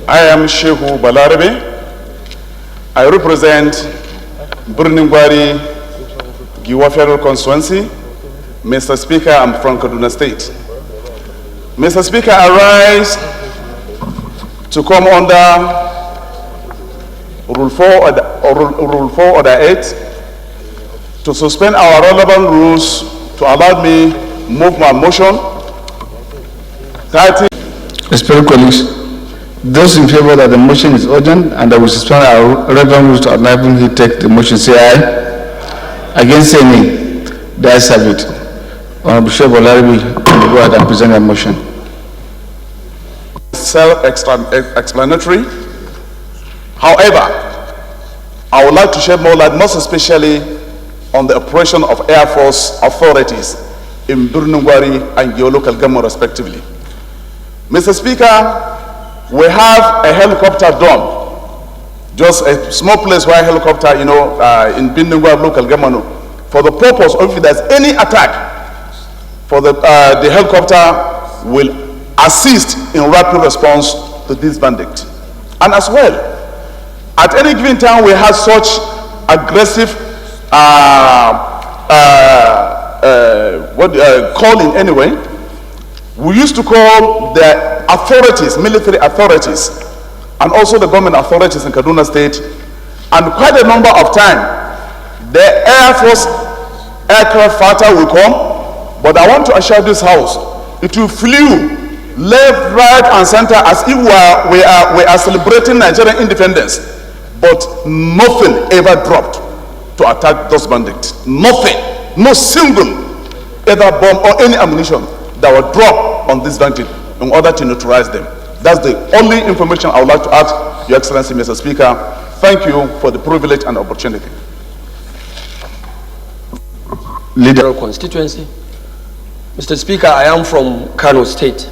I am Shehu Balarabe. I represent Burningwari Giwa Federal Constituency. Mr. Speaker, I'm from Kaduna State. Mr. Speaker, I rise to come under Rule 4 Order 8 to suspend our relevant rules to allow me move my motion. 30. Respected colleagues, those in favor that the motion is urgent and that we suspend our relevant rules to enable me to take the motion, say aye. Against, say nay. The ayes have it. Honorable Shehu Balarabe, go ahead and present your motion. Self-explanatory. However, I would like to shed more light, most especially on the operation of Air Force authorities in Burnungwari and your local government respectively. Mr. Speaker, we have a helicopter dome, just a small place where a helicopter, in Burnungwari local government, for the purpose of if there's any attack, for the helicopter will assist in rapid response to this bandit. And as well, at any given time we have such aggressive calling anyway, we used to call the authorities, military authorities, and also the government authorities in Kaduna State, and quite a number of times, the Air Force aircraft fighter will come, but I want to assure this House, it will flew left, right, and center as if we are celebrating Nigerian independence, but nothing ever dropped to attack those bandits. Nothing, no single either bomb or any ammunition that were dropped on this bandit in order to neutralize them. That's the only information I would like to add, Your Excellency, Mr. Speaker. Thank you for the privilege and opportunity. Leader constituency. Mr. Speaker, I am from Kano State.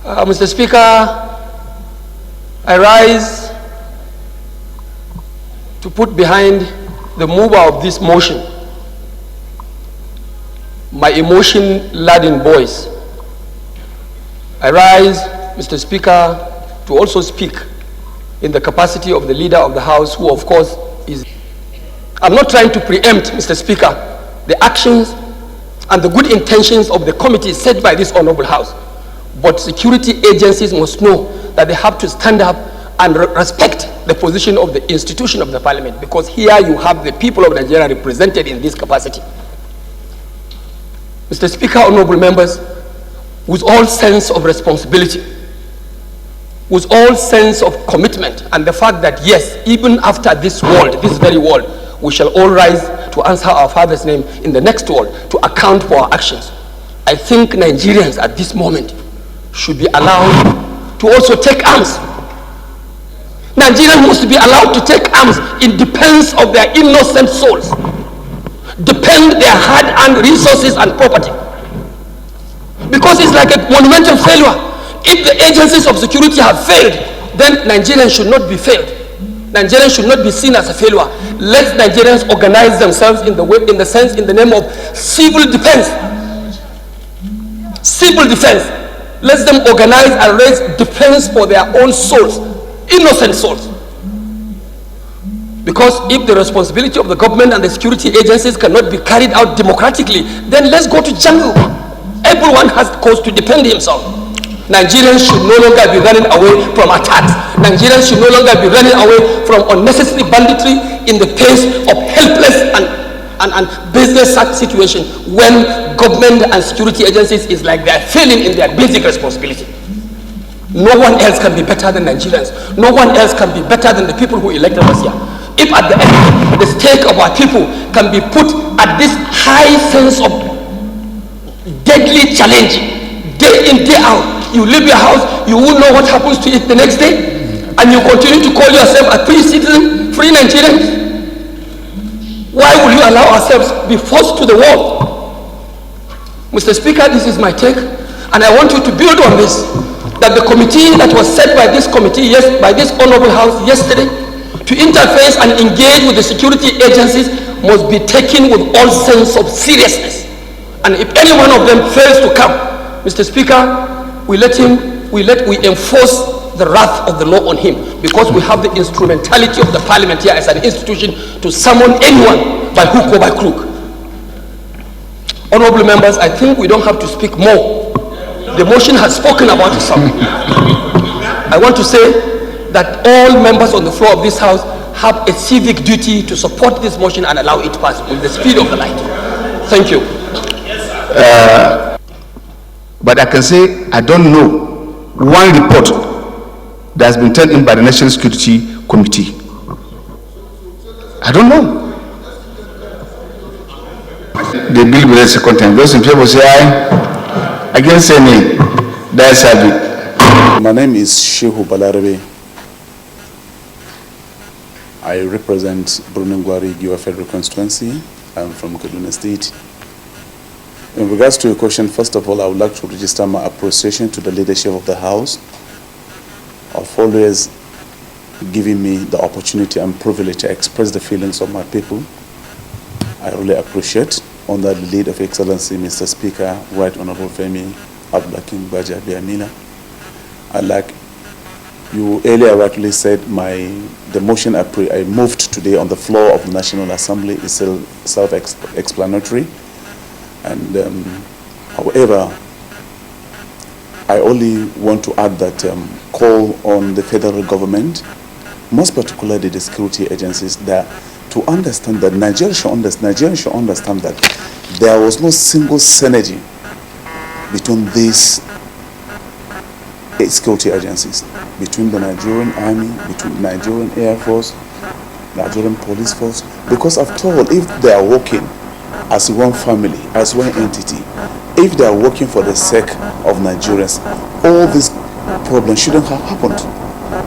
Mr. Speaker, I rise to put behind the mover of this motion my emotion-laden voice. I rise, Mr. Speaker, to also speak in the capacity of the leader of the House, who of course is... I'm not trying to preempt, Mr. Speaker, the actions and the good intentions of the committee set by this honorable House. But security agencies must know that they have to stand up and respect the position of the institution of the parliament, because here you have the people of Nigeria represented in this capacity. Mr. Speaker, honorable members, with all sense of responsibility, with all sense of commitment, and the fact that yes, even after this world, this very world, we shall all rise to answer our Father's name in the next world, to account for our actions. I think Nigerians at this moment should be allowed to also take arms. Nigerians must be allowed to take arms in defense of their innocent souls, defend their hard-earned resources and property. Because it's like a monumental failure. If the agencies of security have failed, then Nigerians should not be failed. Nigerians should not be seen as a failure. Let Nigerians organize themselves in the name of civil defense. Civil defense. Let them organize and raise defense for their own souls, innocent souls. Because if the responsibility of the government and the security agencies cannot be carried out democratically, then let's go to jungle. Everyone has cause to defend himself. Nigerians should no longer be running away from attacks. Nigerians should no longer be running away from unnecessary banditry in the face of helpless and business situation when government and security agencies is like they're failing in their basic responsibility. No one else can be better than Nigerians. No one else can be better than the people who elected us here. If at the end, the stake of our people can be put at this high sense of deadly challenge, day in, day out, you leave your house, you won't know what happens to it the next day, and you continue to call yourself a free citizen, free Nigerian. Why will you allow ourselves be forced to the wall? Mr. Speaker, this is my take, and I want you to build on this, that the committee that was set by this committee, by this honorable House yesterday, to interface and engage with the security agencies must be taken with all sense of seriousness. And if any one of them fails to come, Mr. Speaker, we enforce the wrath of the law on him, because we have the instrumentality of the parliament here as an institution to summon anyone by hook or by crook. Honorable members, I think we don't have to speak more. The motion has spoken about itself. I want to say that all members on the floor of this house have a civic duty to support this motion and allow it to pass with the speed of the light. Thank you. But I can say I don't know one report that has been turned in by the National Security Committee. I don't know. The bill will read second time. Those in favor say aye. Against say nay. The ayes have it. My name is Shehu Balarabe. I represent Brunengwari Giwa Federal Constituency. I'm from Kaduna State. In regards to your question, first of all, I would like to register my appreciation to the leadership of the House of always giving me the opportunity and privilege to express the feelings of my people. I really appreciate, under the lead of Excellency Mr. Speaker, Right Honorable Femi Abdulakim Baja Biamila. Like you earlier rightly said, the motion I moved today on the floor of the National Assembly is self-explanatory. And however, I only want to add that call on the federal government, most particularly the security agencies, that to understand that Nigeria should understand that there was no single synergy between these security agencies, between the Nigerian Army, between the Nigerian Air Force, Nigerian Police Force, because after all, if they are working as one family, as one entity, if they are working for the sake of Nigerians, all these problems shouldn't have happened.